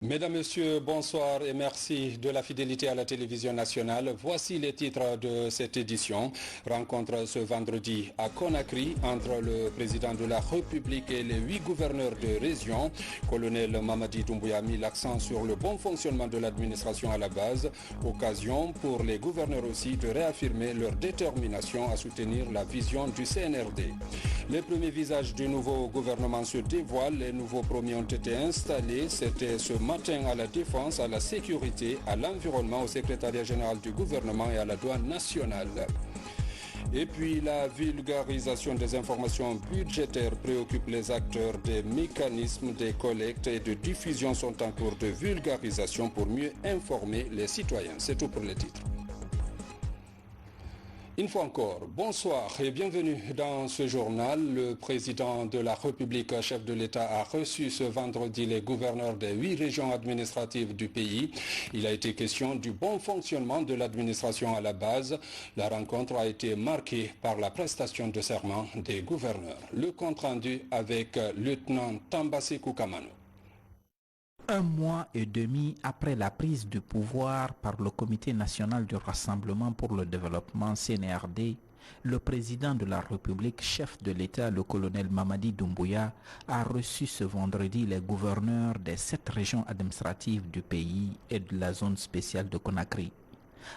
Mesdames, Messieurs, bonsoir et merci de la fidélité à la télévision nationale. Voici les titres de cette édition. Rencontre ce vendredi à Conakry entre le président de la République et les 8 gouverneurs de région. Colonel Mamadi Doumbouya a mis l'accent sur le bon fonctionnement de l'administration à la base. Occasion pour les gouverneurs aussi de réaffirmer leur détermination à soutenir la vision du CNRD. Les premiers visages du nouveau gouvernement se dévoilent. Les nouveaux premiers ont été installés. C'était ce matin à la défense, à la sécurité, à l'environnement, au secrétariat général du gouvernement et à la douane nationale. Et puis la vulgarisation des informations budgétaires préoccupe les acteurs. Des mécanismes de collecte et de diffusion sont en cours de vulgarisation pour mieux informer les citoyens. C'est tout pour les titres. Une fois encore, bonsoir et bienvenue dans ce journal. Le président de la République, chef de l'État, a reçu ce vendredi les gouverneurs des 8 régions administratives du pays. Il a été question du bon fonctionnement de l'administration à la base. La rencontre a été marquée par la prestation de serment des gouverneurs. Le compte rendu avec lieutenant Tambasekou Kamano. Un mois et demi après la prise du pouvoir par le Comité national du Rassemblement pour le développement CNRD, le président de la République, chef de l'État, le colonel Mamadi Doumbouya, a reçu ce vendredi les gouverneurs des 7 régions administratives du pays et de la zone spéciale de Conakry.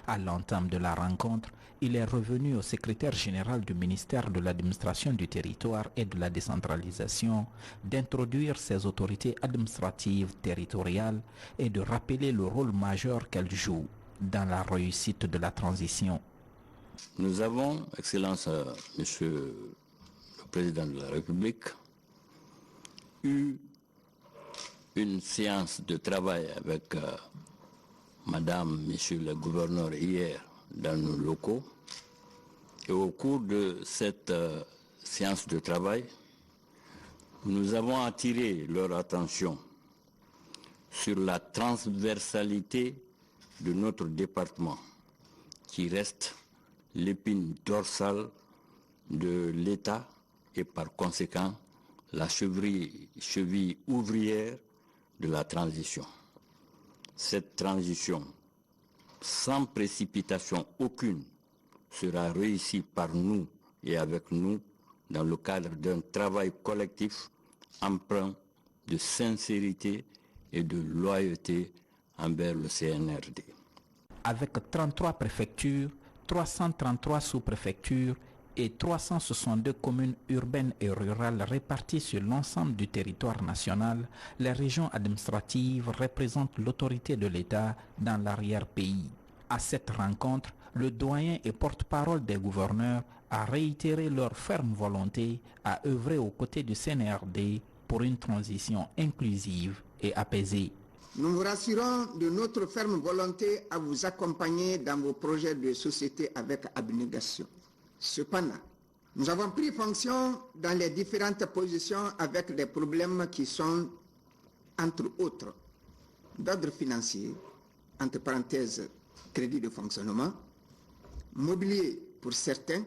À l'entame de la rencontre, il est revenu au secrétaire général du ministère de l'administration du territoire et de la décentralisation d'introduire ces autorités administratives territoriales et de rappeler le rôle majeur qu'elles jouent dans la réussite de la transition. Nous avons, Excellence, Monsieur le Président de la République, eu une séance de travail avec Madame, Monsieur le Gouverneur hier dans nos locaux. Et au cours de cette séance de travail, nous avons attiré leur attention sur la transversalité de notre département, qui reste l'épine dorsale de l'État et par conséquent la cheville ouvrière de la transition. Cette transition, sans précipitation aucune, sera réussie par nous et avec nous dans le cadre d'un travail collectif empreint de sincérité et de loyauté envers le CNRD. Avec 33 préfectures, 333 sous-préfectures et 362 communes urbaines et rurales réparties sur l'ensemble du territoire national, les régions administratives représentent l'autorité de l'État dans l'arrière-pays. À cette rencontre, le doyen et porte-parole des gouverneurs a réitéré leur ferme volonté à œuvrer aux côtés du CNRD pour une transition inclusive et apaisée. Nous vous rassurons de notre ferme volonté à vous accompagner dans vos projets de société avec abnégation. Cependant, nous avons pris fonction dans les différentes positions avec des problèmes qui sont, entre autres, d'ordre financier, entre parenthèses, crédit de fonctionnement, mobilier pour certains,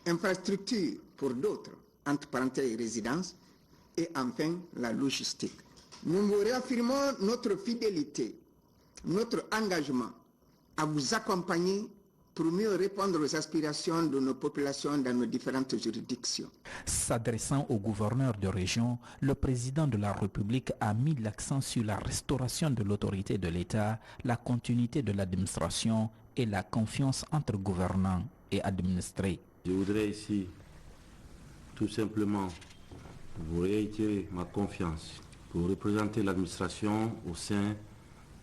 infrastructure pour d'autres, entre parenthèses, résidence, et enfin la logistique. Nous vous réaffirmons notre fidélité, notre engagement à vous accompagner pour mieux répondre aux aspirations de nos populations dans nos différentes juridictions. S'adressant aux gouverneurs de région, le président de la République a mis l'accent sur la restauration de l'autorité de l'État, la continuité de l'administration et la confiance entre gouvernants et administrés. Je voudrais ici tout simplement vous réitérer ma confiance pour représenter l'administration au sein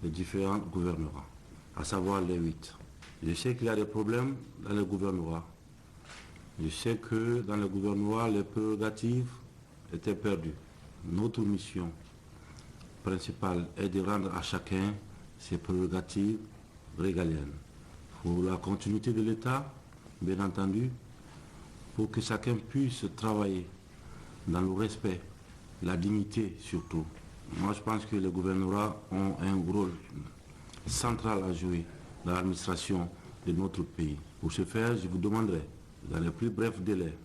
des différents gouvernements, à savoir les 8. Je sais qu'il y a des problèmes dans le gouvernorat. Je sais que dans le gouvernorat, les prérogatives étaient perdues. Notre mission principale est de rendre à chacun ses prérogatives régaliennes. Pour la continuité de l'État, bien entendu, pour que chacun puisse travailler dans le respect, la dignité surtout. Moi, je pense que les gouvernorats ont un rôle central à jouer dans l'administration de notre pays. Pour ce faire, je vous demanderai, dans les plus brefs délais,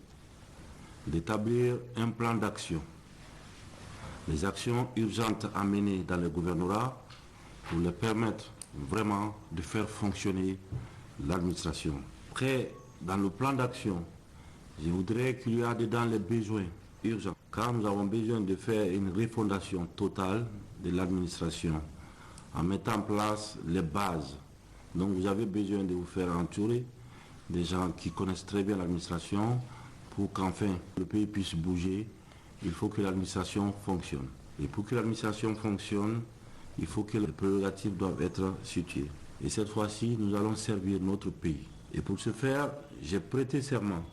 d'établir un plan d'action les actions urgentes à mener dans le gouvernorat pour leur permettre vraiment de faire fonctionner l'administration. Après, dans le plan d'action, je voudrais qu'il y ait dedans les besoins urgents, car nous avons besoin de faire une refondation totale de l'administration en mettant en place les bases. Donc vous avez besoin de vous faire entourer des gens qui connaissent très bien l'administration pour qu'enfin le pays puisse bouger. Il faut que l'administration fonctionne. Et pour que l'administration fonctionne, il faut que les prérogatives doivent être situées. Et cette fois-ci, nous allons servir notre pays. Et pour ce faire, j'ai prêté serment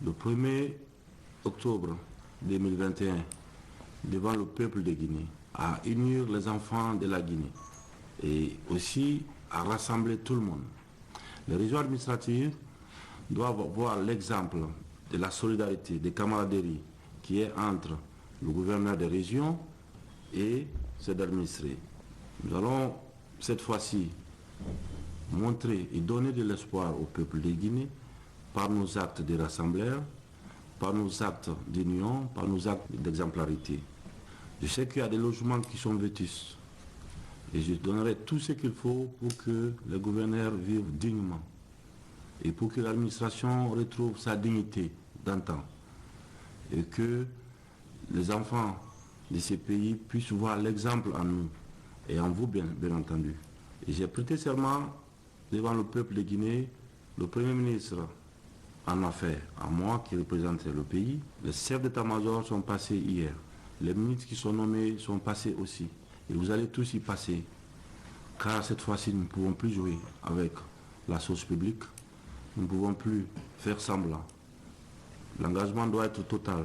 le 1er octobre 2021 devant le peuple de Guinée à unir les enfants de la Guinée et aussi à rassembler tout le monde. Les régions administratives doivent voir l'exemple de la solidarité, des camaraderies qui est entre le gouverneur des régions et ses administrés. Nous allons cette fois-ci montrer et donner de l'espoir au peuple de Guinée par nos actes de rassembleur, par nos actes d'union, par nos actes d'exemplarité. Je sais qu'il y a des logements qui sont vétustes et je donnerai tout ce qu'il faut pour que les gouverneurs vivent dignement et pour que l'administration retrouve sa dignité d'antan et que les enfants de ces pays puissent voir l'exemple en nous et en vous bien entendu. Et j'ai prêté serment devant le peuple de Guinée, le Premier ministre en a fait, à moi qui représentais le pays. Les chefs d'état-major sont passés hier. Les ministres qui sont nommés sont passés aussi. Et vous allez tous y passer. Car cette fois-ci, nous ne pouvons plus jouer avec la sauce publique. Nous ne pouvons plus faire semblant. L'engagement doit être total.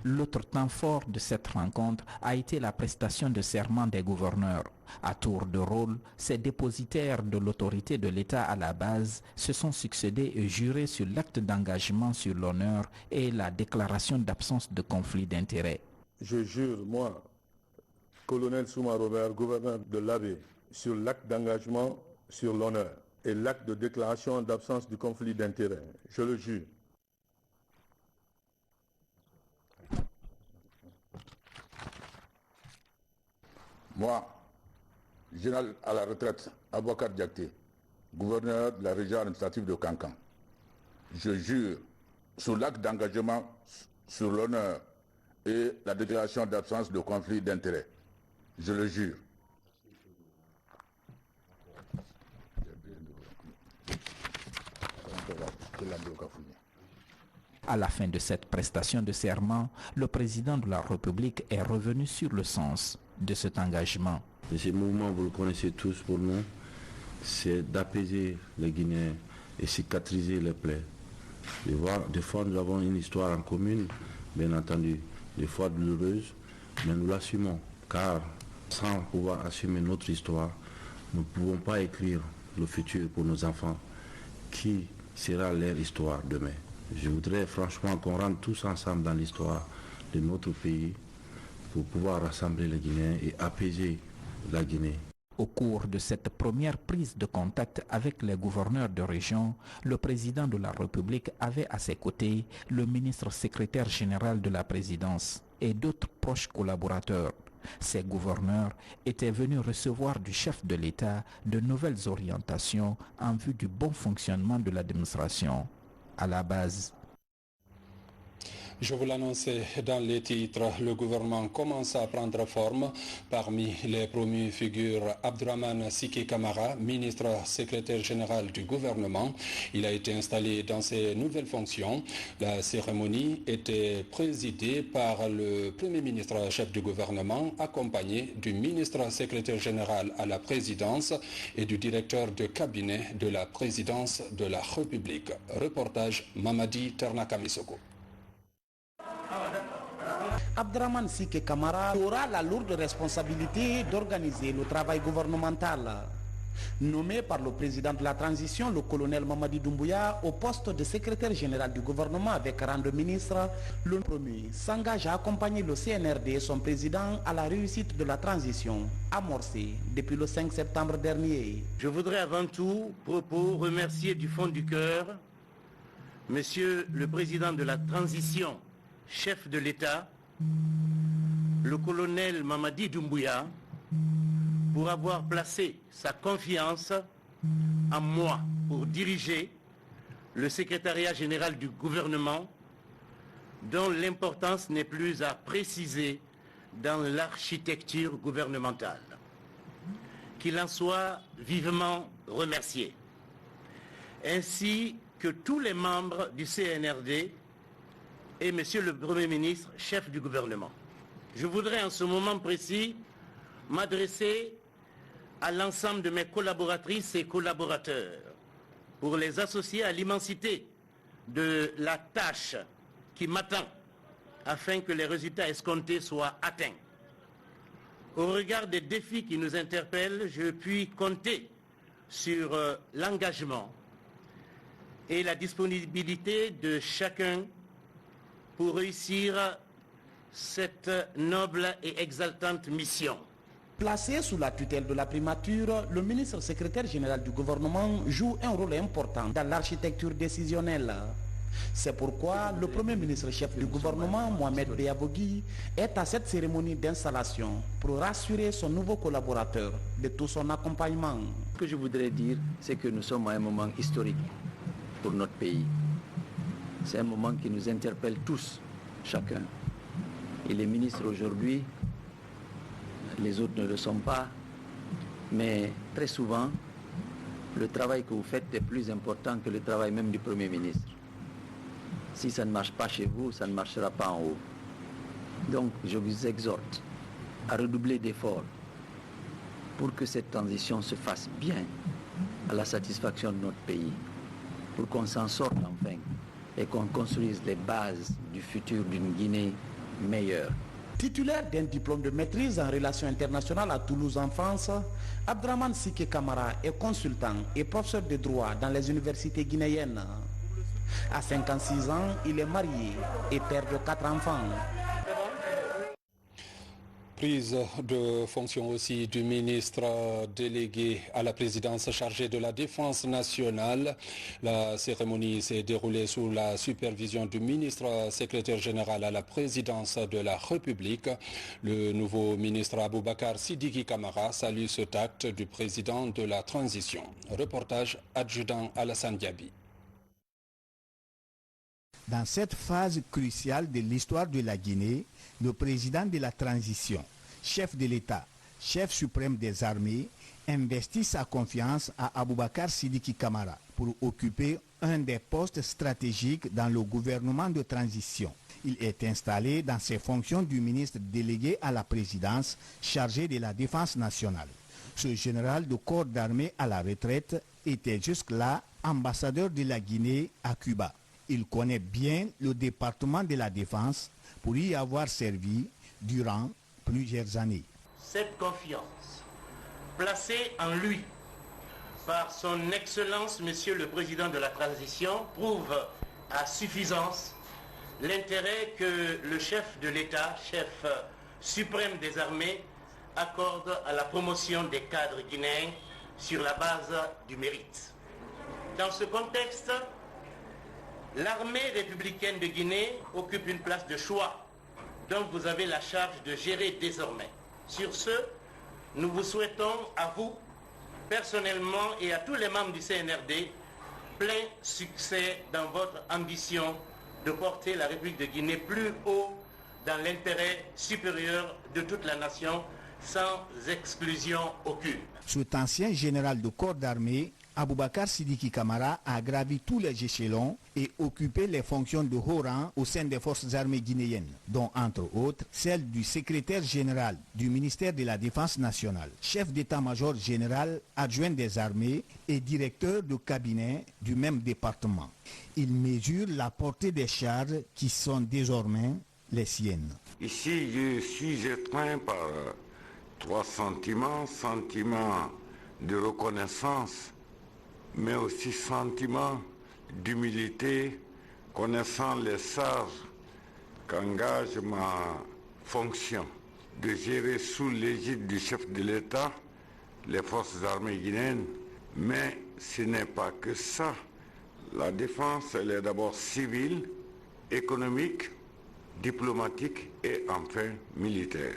L'autre temps fort de cette rencontre a été la prestation de serment des gouverneurs. À tour de rôle, ces dépositaires de l'autorité de l'État à la base se sont succédés et jurés sur l'acte d'engagement sur l'honneur et la déclaration d'absence de conflit d'intérêts. Je jure, moi, colonel Souma Robert, gouverneur de l'Abbé, sur l'acte d'engagement sur l'honneur et l'acte de déclaration d'absence de conflit d'intérêts. Je le jure. Moi, général à la retraite, Abouakar Diakité, gouverneur de la région administrative de Kankan, je jure sur l'acte d'engagement sur l'honneur et la déclaration d'absence de conflit d'intérêts. Je le jure. À la fin de cette prestation de serment, le président de la République est revenu sur le sens de cet engagement. Et ce mouvement, vous le connaissez tous pour nous, c'est d'apaiser les Guinéens et cicatriser les plaies. Des fois, nous avons une histoire en commune, bien entendu, des fois douloureuse, mais nous l'assumons, car sans pouvoir assumer notre histoire, nous ne pouvons pas écrire le futur pour nos enfants, qui sera leur histoire demain. Je voudrais franchement qu'on rentre tous ensemble dans l'histoire de notre pays pour pouvoir rassembler les Guinéens et apaiser la Guinée. Au cours de cette première prise de contact avec les gouverneurs de région, le président de la République avait à ses côtés le ministre secrétaire général de la présidence et d'autres proches collaborateurs. Ces gouverneurs étaient venus recevoir du chef de l'État de nouvelles orientations en vue du bon fonctionnement de l'administration. À la base. Je vous l'annonçais dans les titres, le gouvernement commence à prendre forme. Parmi les promus figure Abdraman Siki Kamara, ministre secrétaire général du gouvernement. Il a été installé dans ses nouvelles fonctions. La cérémonie était présidée par le Premier ministre chef du gouvernement, accompagné du ministre secrétaire général à la présidence et du directeur de cabinet de la présidence de la République. Reportage Mamadi Ternakamisoko. Abdraman Sike Kamara aura la lourde responsabilité d'organiser le travail gouvernemental. Nommé par le président de la transition, le colonel Mamadi Doumbouya, au poste de secrétaire général du gouvernement avec rang de ministre, le premier s'engage à accompagner le CNRD et son président à la réussite de la transition, amorcée depuis le 5 septembre dernier. Je voudrais avant tout remercier du fond du cœur Monsieur le président de la transition, chef de l'État, le colonel Mamadi Doumbouya pour avoir placé sa confiance en moi pour diriger le secrétariat général du gouvernement, dont l'importance n'est plus à préciser dans l'architecture gouvernementale. Qu'il en soit vivement remercié, ainsi que tous les membres du CNRD et Monsieur le Premier ministre, chef du gouvernement. Je voudrais en ce moment précis m'adresser à l'ensemble de mes collaboratrices et collaborateurs pour les associer à l'immensité de la tâche qui m'attend afin que les résultats escomptés soient atteints. Au regard des défis qui nous interpellent, je puis compter sur l'engagement et la disponibilité de chacun pour réussir cette noble et exaltante mission. Placé sous la tutelle de la primature, le ministre secrétaire général du gouvernement joue un rôle important dans l'architecture décisionnelle. C'est pourquoi le Premier ministre chef du gouvernement, Mohamed Beabogui, est à cette cérémonie d'installation pour rassurer son nouveau collaborateur de tout son accompagnement. Ce que je voudrais dire, c'est que nous sommes à un moment historique pour notre pays. C'est un moment qui nous interpelle tous, chacun. Et les ministres aujourd'hui, les autres ne le sont pas, mais très souvent, le travail que vous faites est plus important que le travail même du Premier ministre. Si ça ne marche pas chez vous, ça ne marchera pas en haut. Donc, je vous exhorte à redoubler d'efforts pour que cette transition se fasse bien à la satisfaction de notre pays, pour qu'on s'en sorte enfin et qu'on construise les bases du futur d'une Guinée meilleure. Titulaire d'un diplôme de maîtrise en relations internationales à Toulouse en France, Abdraman Sike Kamara est consultant et professeur de droit dans les universités guinéennes. À 56 ans, il est marié et père de 4 enfants. Prise de fonction aussi du ministre délégué à la présidence chargé de la défense nationale. La cérémonie s'est déroulée sous la supervision du ministre secrétaire général à la présidence de la République. Le nouveau ministre Aboubacar Sidiki Kamara salue cet acte du président de la transition. Reportage adjudant Alassane Diaby. Dans cette phase cruciale de l'histoire de la Guinée, le président de la transition, chef de l'État, chef suprême des armées, investit sa confiance à Aboubacar Sidiki Kamara pour occuper un des postes stratégiques dans le gouvernement de transition. Il est installé dans ses fonctions du ministre délégué à la présidence chargé de la défense nationale. Ce général de corps d'armée à la retraite était jusque-là ambassadeur de la Guinée à Cuba. Il connaît bien le département de la défense pour y avoir servi durant plusieurs années. Cette confiance, placée en lui par son Excellence, Monsieur le Président de la Transition, prouve à suffisance l'intérêt que le chef de l'État, chef suprême des armées, accorde à la promotion des cadres guinéens sur la base du mérite. Dans ce contexte, l'armée républicaine de Guinée occupe une place de choix dont vous avez la charge de gérer désormais. Sur ce, nous vous souhaitons à vous, personnellement et à tous les membres du CNRD, plein succès dans votre ambition de porter la République de Guinée plus haut dans l'intérêt supérieur de toute la nation, sans exclusion aucune. Cet ancien général de corps d'armée, Aboubacar Sidiki Kamara, a gravi tous les échelons et occupé les fonctions de haut rang au sein des forces armées guinéennes, dont entre autres celle du secrétaire général du ministère de la Défense nationale, chef d'état-major général adjoint des armées et directeur de cabinet du même département. Il mesure la portée des charges qui sont désormais les siennes. Ici, je suis étreint par 3 sentiments. Sentiment de reconnaissance, mais aussi sentiment d'humilité, connaissant les charges qu'engage ma fonction de gérer sous l'égide du chef de l'État les forces armées guinéennes. Mais ce n'est pas que ça. La défense, elle est d'abord civile, économique, diplomatique et enfin militaire.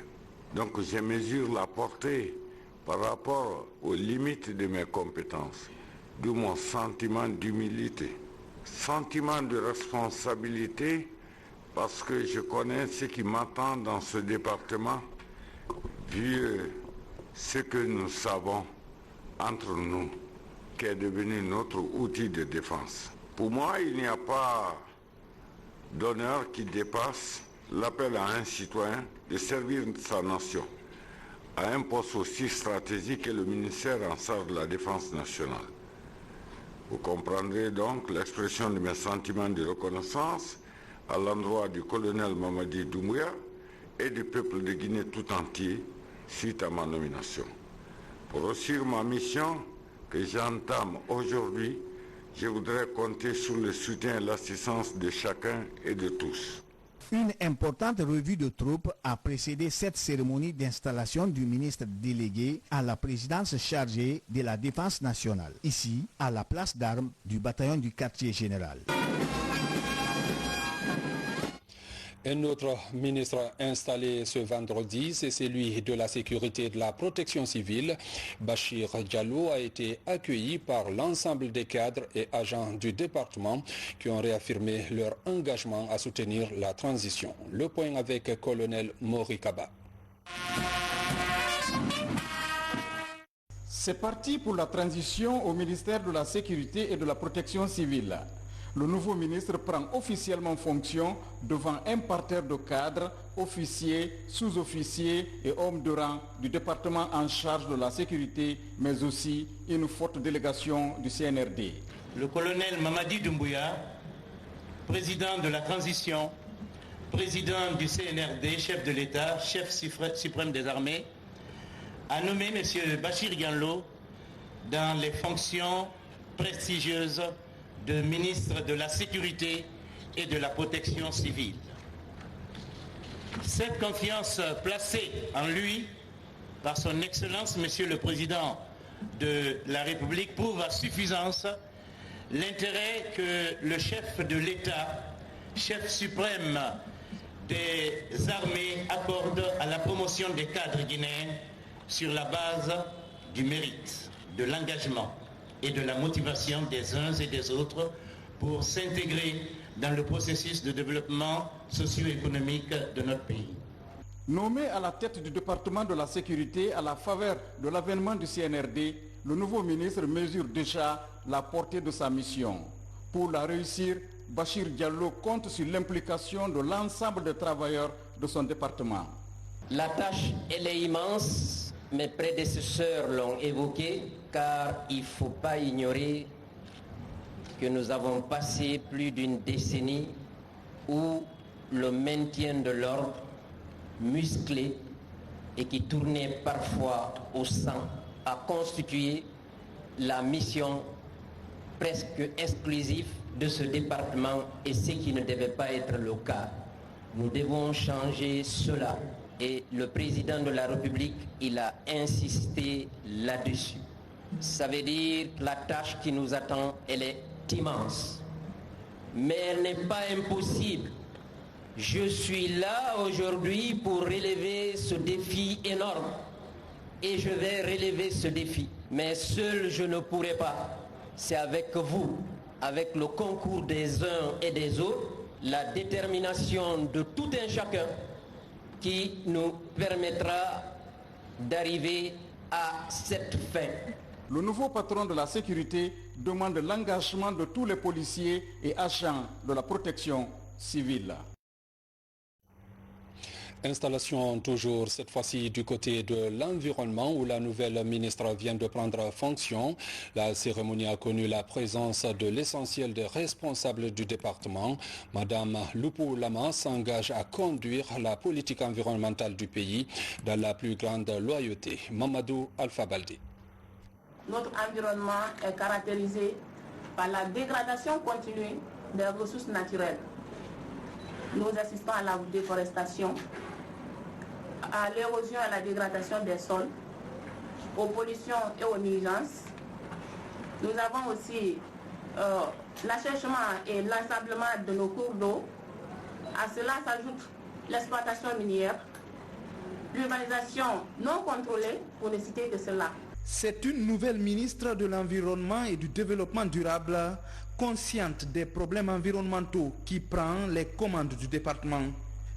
Donc je mesure la portée par rapport aux limites de mes compétences, d'où mon sentiment d'humilité, sentiment de responsabilité parce que je connais ce qui m'attend dans ce département, vu ce que nous savons entre nous, qui est devenu notre outil de défense. Pour moi, il n'y a pas d'honneur qui dépasse l'appel à un citoyen de servir sa nation à un poste aussi stratégique que le ministère en charge de la Défense nationale. Vous comprendrez donc l'expression de mes sentiments de reconnaissance à l'endroit du colonel Mamadi Doumbouya et du peuple de Guinée tout entier suite à ma nomination. Pour réussir ma mission que j'entame aujourd'hui, je voudrais compter sur le soutien et l'assistance de chacun et de tous. Une importante revue de troupes a précédé cette cérémonie d'installation du ministre délégué à la présidence chargée de la Défense nationale, ici à la place d'armes du bataillon du quartier général. Un autre ministre installé ce vendredi, c'est celui de la sécurité et de la protection civile. Bachir Diallo a été accueilli par l'ensemble des cadres et agents du département qui ont réaffirmé leur engagement à soutenir la transition. Le point avec colonel Mori Kaba. C'est parti pour la transition au ministère de la Sécurité et de la Protection civile. Le nouveau ministre prend officiellement fonction devant un parterre de cadres, officiers, sous-officiers et hommes de rang du département en charge de la sécurité, mais aussi une forte délégation du CNRD. Le colonel Mamadi Doumbouya, président de la transition, président du CNRD, chef de l'État, chef suprême des armées, a nommé M. Bachir Diallo dans les fonctions prestigieuses de ministre de la Sécurité et de la Protection civile. Cette confiance placée en lui par son Excellence, Monsieur le Président de la République, prouve à suffisance l'intérêt que le chef de l'État, chef suprême des armées, accorde à la promotion des cadres guinéens sur la base du mérite, de l'engagement et de la motivation des uns et des autres pour s'intégrer dans le processus de développement socio-économique de notre pays. Nommé à la tête du département de la sécurité à la faveur de l'avènement du CNRD, le nouveau ministre mesure déjà la portée de sa mission. Pour la réussir, Bachir Diallo compte sur l'implication de l'ensemble des travailleurs de son département. La tâche, elle est immense, mes prédécesseurs l'ont évoqué, car il ne faut pas ignorer que nous avons passé plus d'une décennie où le maintien de l'ordre musclé et qui tournait parfois au sang a constitué la mission presque exclusive de ce département et ce qui ne devait pas être le cas. Nous devons changer cela et le président de la République, il a insisté là-dessus. Ça veut dire que la tâche qui nous attend, elle est immense. Mais elle n'est pas impossible. Je suis là aujourd'hui pour relever ce défi énorme. Et je vais relever ce défi. Mais seul, je ne pourrai pas. C'est avec vous, avec le concours des uns et des autres, la détermination de tout un chacun qui nous permettra d'arriver à cette fin. Le nouveau patron de la sécurité demande l'engagement de tous les policiers et agents de la protection civile. Installation toujours cette fois-ci du côté de l'environnement où la nouvelle ministre vient de prendre fonction. La cérémonie a connu la présence de l'essentiel des responsables du département. Madame Lupu Lama s'engage à conduire la politique environnementale du pays dans la plus grande loyauté. Mamadou Alpha Baldi. Notre environnement est caractérisé par la dégradation continue des ressources naturelles. Nous assistons à la déforestation, à l'érosion et à la dégradation des sols, aux pollutions et aux nuisances. Nous avons aussi l'assèchement et l'ensablement de nos cours d'eau, À cela s'ajoute l'exploitation minière, l'urbanisation non contrôlée, pour ne citer que cela. C'est une nouvelle ministre de l'Environnement et du Développement durable, consciente des problèmes environnementaux, qui prend les commandes du département.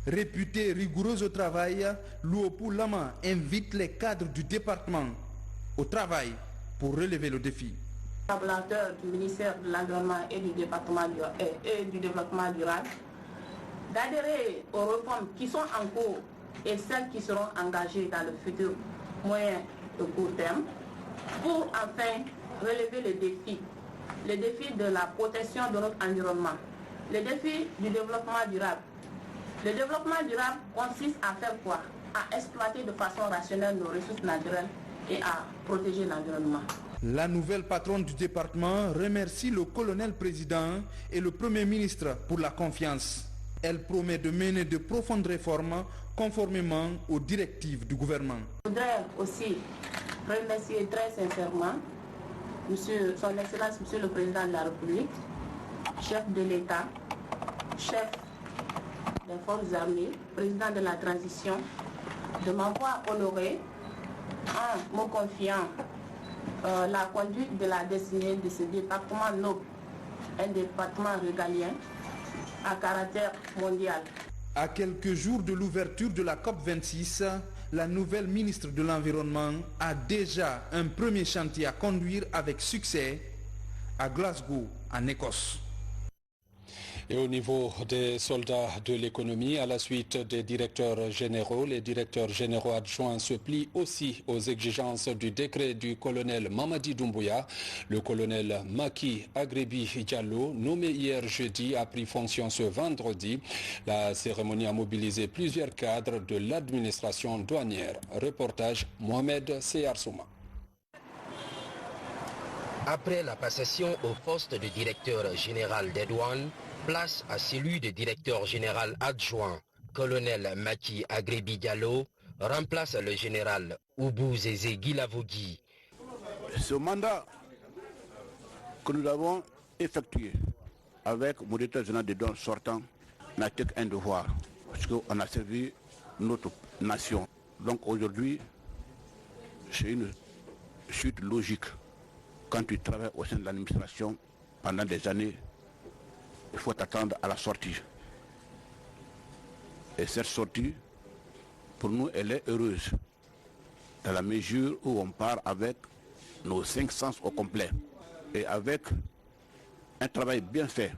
Réputée rigoureuse au travail, Luopu Lama invite les cadres du département au travail pour relever le défi. Le collaborateur du ministère de l'Environnement et du Développement durable d'adhérer aux réformes qui sont en cours et celles qui seront engagées dans le futur moyen et court terme pour enfin relever les défis de la protection de notre environnement, les défis du développement durable. Le développement durable consiste à faire quoi? À exploiter de façon rationnelle nos ressources naturelles et à protéger l'environnement. La nouvelle patronne du département remercie le colonel-président et le Premier ministre pour la confiance. Elle promet de mener de profondes réformes conformément aux directives du gouvernement. Je voudrais aussi remercier très sincèrement Son Excellence Monsieur le Président de la République, chef de l'État, chef des forces armées, président de la transition, de m'avoir honoré en me confiant la conduite de la destinée de ce département noble, un département régalien à caractère mondial. À quelques jours de l'ouverture de la COP26, la nouvelle ministre de l'Environnement a déjà un premier chantier à conduire avec succès à Glasgow, en Écosse. Et au niveau des soldats de l'économie, à la suite des directeurs généraux, les directeurs généraux adjoints se plient aussi aux exigences du décret du colonel Mamadi Doumbouya. Le colonel Maki Agrebi Diallo, nommé hier jeudi, a pris fonction ce vendredi. La cérémonie a mobilisé plusieurs cadres de l'administration douanière. Reportage Mohamed Seyarsouma. Après la passation au poste de directeur général des douanes, place à celui de directeur général adjoint. Colonel Maki Agrebi Diallo remplace le général Oubou Zézé Guilavogui. Ce mandat que nous avons effectué avec mon directeur général des douanes sortant n'a été qu'un devoir, parce qu'on a servi notre nation. Donc aujourd'hui, c'est une suite logique. Quand tu travailles au sein de l'administration pendant des années, il faut attendre à la sortie. Et cette sortie, pour nous, elle est heureuse, dans la mesure où on part avec nos 5 sens au complet et avec un travail bien fait.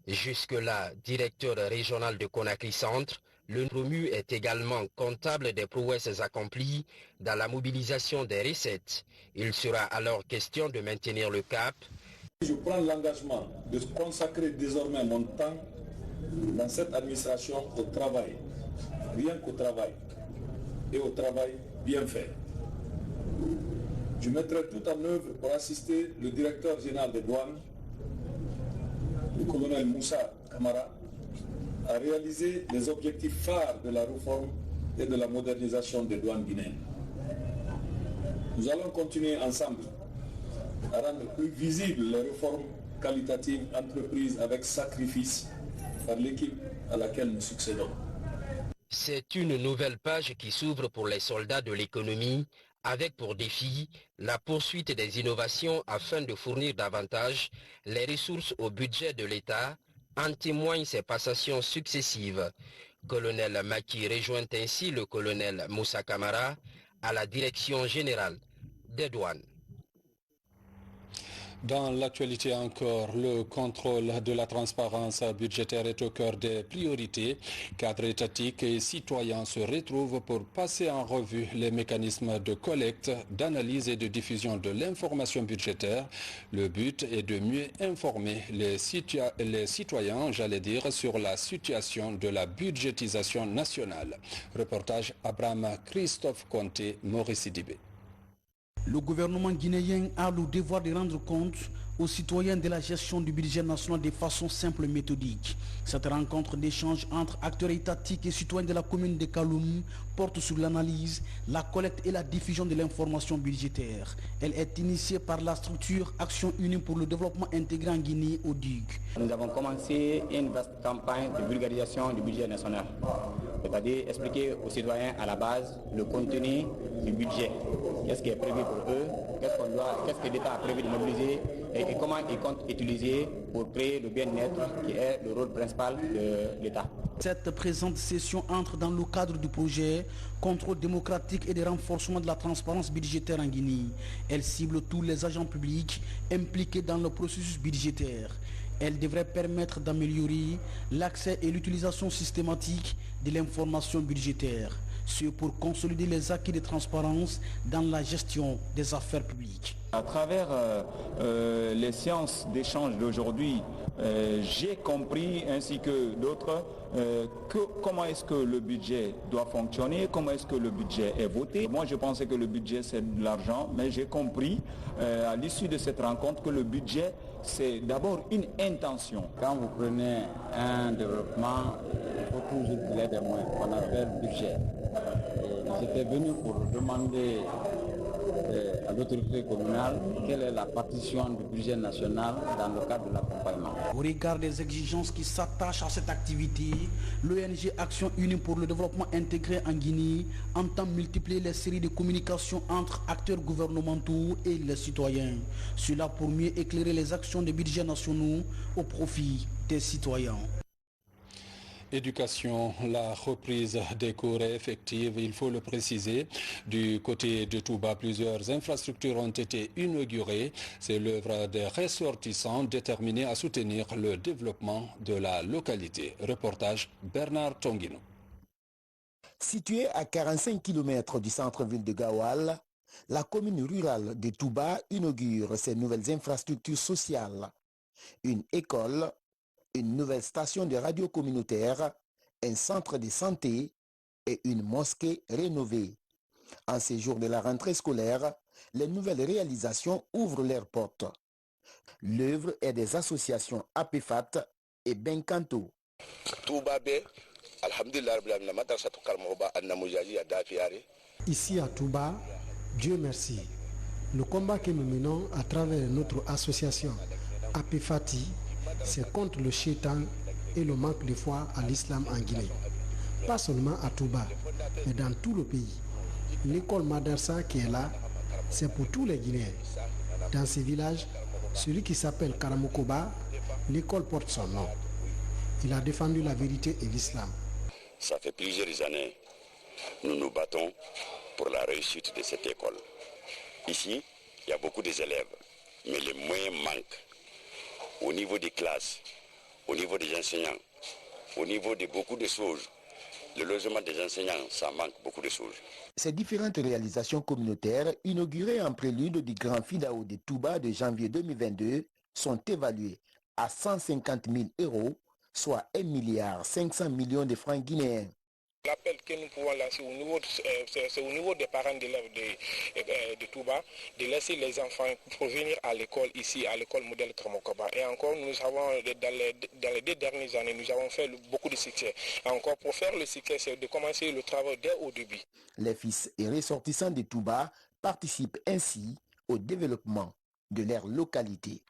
Jusque-là, directeur régional de Conakry Centre, le promu est également comptable des prouesses accomplies dans la mobilisation des recettes. Il sera alors question de maintenir le cap. Je prends l'engagement de consacrer désormais mon temps dans cette administration au travail, rien qu'au travail, et au travail bien fait. Je mettrai tout en œuvre pour assister le directeur général des douanes, le colonel Moussa Kamara, à réaliser les objectifs phares de la réforme et de la modernisation des douanes guinéennes. Nous allons continuer ensemble à rendre plus visibles les réformes qualitatives entreprises avec sacrifice par l'équipe à laquelle nous succédons. C'est une nouvelle page qui s'ouvre pour les soldats de l'économie, avec pour défi la poursuite des innovations afin de fournir davantage les ressources au budget de l'État. En témoignent ces passations successives. Colonel Maki rejoint ainsi le colonel Moussa Kamara à la direction générale des douanes. Dans l'actualité encore, le contrôle de la transparence budgétaire est au cœur des priorités. Cadres étatiques et citoyens se retrouvent pour passer en revue les mécanismes de collecte, d'analyse et de diffusion de l'information budgétaire. Le but est de mieux informer les citoyens, sur la situation de la budgétisation nationale. Reportage Abraham Christophe Conté, Maurice Sidibé. Le gouvernement guinéen a le devoir de rendre compte aux citoyens de la gestion du budget national de façon simple et méthodique. Cette rencontre d'échange entre acteurs étatiques et citoyens de la commune de Kaloum porte sur l'analyse, la collecte et la diffusion de l'information budgétaire. Elle est initiée par la structure Action Unie pour le développement intégré en Guinée, ODUG. Nous avons commencé une vaste campagne de vulgarisation du budget national, c'est-à-dire expliquer aux citoyens à la base le contenu du budget, qu'est-ce qui est prévu pour eux, qu'est-ce que l'État a prévu de mobiliser et comment il compte utiliser pour créer le bien-être qui est le rôle principal de l'État. Cette présente session entre dans le cadre du projet Contrôle démocratique et de renforcement de la transparence budgétaire en Guinée. Elle cible tous les agents publics impliqués dans le processus budgétaire. Elle devrait permettre d'améliorer l'accès et l'utilisation systématique de l'information budgétaire. C'est pour consolider les acquis de transparence dans la gestion des affaires publiques. À travers les séances d'échange d'aujourd'hui, j'ai compris, ainsi que d'autres, comment est-ce que le budget doit fonctionner, comment est-ce que le budget est voté. Moi, je pensais que le budget, c'est de l'argent, mais j'ai compris à l'issue de cette rencontre que le budget, c'est d'abord une intention. Quand vous prenez un développement, il faut toujours qu'il y ait des moyens, qu'on appelle budget. J'étais venu pour demander à l'autorité communale quelle est la partition du budget national dans le cadre de l'accompagnement. Au regard des exigences qui s'attachent à cette activité, l'ONG Action Unie pour le développement intégré en Guinée entend multiplier les séries de communication entre acteurs gouvernementaux et les citoyens. Cela pour mieux éclairer les actions des budgets nationaux au profit des citoyens. Éducation, la reprise des cours est effective, il faut le préciser. Du côté de Touba, plusieurs infrastructures ont été inaugurées. C'est l'œuvre des ressortissants déterminés à soutenir le développement de la localité. Reportage Bernard Tonguino. Située à 45 km du centre-ville de Gawal, la commune rurale de Touba inaugure ses nouvelles infrastructures sociales. Une école, une nouvelle station de radio communautaire, un centre de santé et une mosquée rénovée. En ces jours de la rentrée scolaire, les nouvelles réalisations ouvrent leurs portes. L'œuvre est des associations APFAT et Benkanto. Ici à Touba, Dieu merci, le combat que nous menons à travers notre association APFATI, c'est contre le shaitan et le manque de foi à l'islam en Guinée. Pas seulement à Touba, mais dans tout le pays. L'école Madarsa qui est là, c'est pour tous les Guinéens. Dans ces villages, celui qui s'appelle Karamokoba, l'école porte son nom. Il a défendu la vérité et l'islam. Ça fait plusieurs années, nous nous battons pour la réussite de cette école. Ici, il y a beaucoup d'élèves, mais les moyens manquent. Au niveau des classes, au niveau des enseignants, au niveau de beaucoup de choses. Le logement des enseignants, ça manque beaucoup de choses. Ces différentes réalisations communautaires, inaugurées en prélude du Grand Fidao de Touba de janvier 2022, sont évaluées à 150 000 €, soit 1,5 milliard de francs guinéens. L'appel que nous pouvons lancer c'est au niveau des parents d'élèves de Touba, de laisser les enfants pour venir à l'école ici, à l'école modèle Karamokoba. Et encore, nous avons, dans les 2 dernières années, nous avons fait beaucoup de succès. Encore, pour faire le succès, c'est de commencer le travail dès au début. Les fils et ressortissants de Touba participent ainsi au développement de leur localité.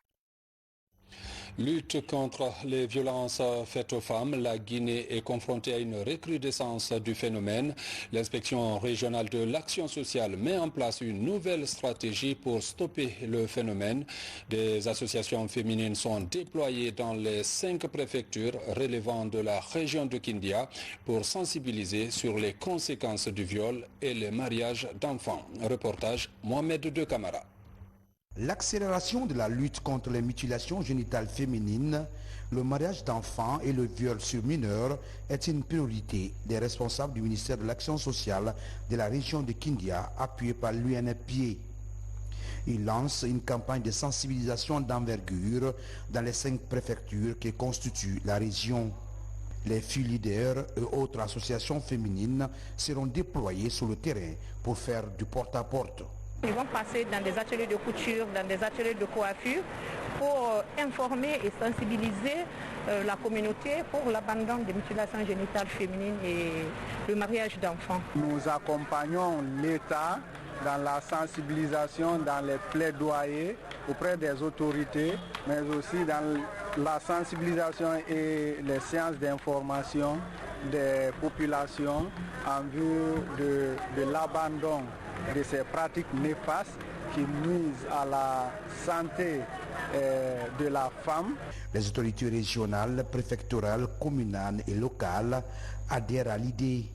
Lutte contre les violences faites aux femmes, la Guinée est confrontée à une recrudescence du phénomène. L'inspection régionale de l'action sociale met en place une nouvelle stratégie pour stopper le phénomène. Des associations féminines sont déployées dans les 5 préfectures relevant de la région de Kindia pour sensibiliser sur les conséquences du viol et les mariages d'enfants. Reportage Mohamed De Camara. L'accélération de la lutte contre les mutilations génitales féminines, le mariage d'enfants et le viol sur mineurs est une priorité des responsables du ministère de l'Action sociale de la région de Kindia, appuyé par l'UNFPA. Il lance une campagne de sensibilisation d'envergure dans les 5 préfectures qui constituent la région. Les filles leaders et autres associations féminines seront déployées sur le terrain pour faire du porte-à-porte. Ils vont passer dans des ateliers de couture, dans des ateliers de coiffure pour informer et sensibiliser la communauté pour l'abandon des mutilations génitales féminines et le mariage d'enfants. Nous accompagnons l'État dans la sensibilisation, dans les plaidoyers auprès des autorités, mais aussi dans la sensibilisation et les séances d'information des populations en vue de l'abandon de ces pratiques néfastes qui nuisent à la santé de la femme. Les autorités régionales, préfectorales, communales et locales adhèrent à l'idée.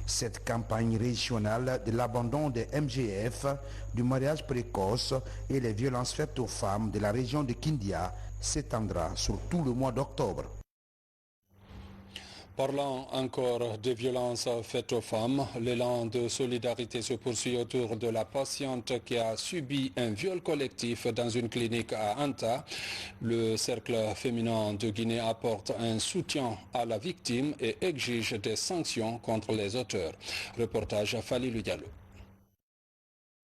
Cette campagne régionale de l'abandon des MGF, du mariage précoce et les violences faites aux femmes de la région de Kindia s'étendra sur tout le mois d'octobre. Parlant encore des violences faites aux femmes, l'élan de solidarité se poursuit autour de la patiente qui a subi un viol collectif dans une clinique à Anta. Le cercle féminin de Guinée apporte un soutien à la victime et exige des sanctions contre les auteurs. Reportage à Falilou Diallo.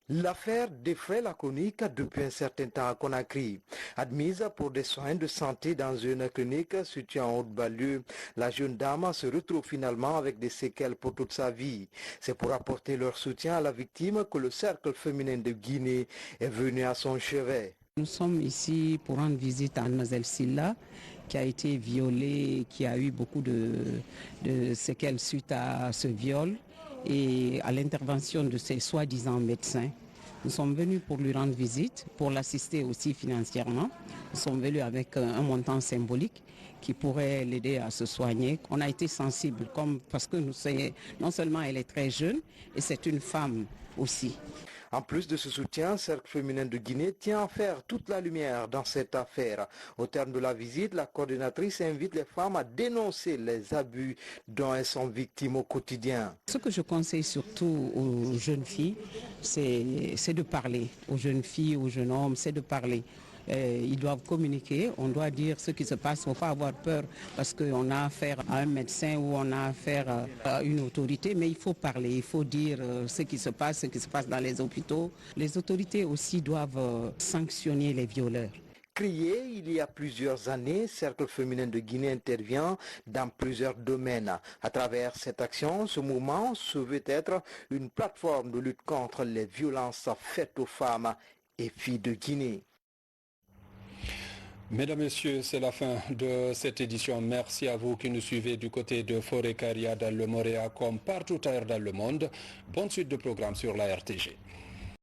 L'affaire défraie la chronique depuis un certain temps à Conakry. Admise pour des soins de santé dans une clinique située en Haute-Banlieue, la jeune dame se retrouve finalement avec des séquelles pour toute sa vie. C'est pour apporter leur soutien à la victime que le cercle féminin de Guinée est venu à son chevet. Nous sommes ici pour rendre visite à Mlle Silla, qui a été violée, qui a eu beaucoup de séquelles suite à ce viol. Et à l'intervention de ces soi-disant médecins, nous sommes venus pour lui rendre visite, pour l'assister aussi financièrement. Nous sommes venus avec un montant symbolique qui pourrait l'aider à se soigner. On a été sensibles parce que non seulement elle est très jeune, et c'est une femme aussi. En plus de ce soutien, Cercle féminin de Guinée tient à faire toute la lumière dans cette affaire. Au terme de la visite, la coordinatrice invite les femmes à dénoncer les abus dont elles sont victimes au quotidien. Ce que je conseille surtout aux jeunes filles, c'est de parler. Aux jeunes filles, aux jeunes hommes, c'est de parler. Ils doivent communiquer, on doit dire ce qui se passe, il ne faut pas avoir peur parce qu'on a affaire à un médecin ou on a affaire à une autorité, mais il faut parler, il faut dire ce qui se passe dans les hôpitaux. Les autorités aussi doivent sanctionner les violeurs. Créé il y a plusieurs années, Cercle féminin de Guinée intervient dans plusieurs domaines. À travers cette action, ce mouvement se veut être une plateforme de lutte contre les violences faites aux femmes et filles de Guinée. Mesdames, Messieurs, c'est la fin de cette édition. Merci à vous qui nous suivez du côté de Forêt-Caria dans le Moréa comme partout ailleurs dans le monde. Bonne suite de programme sur la RTG.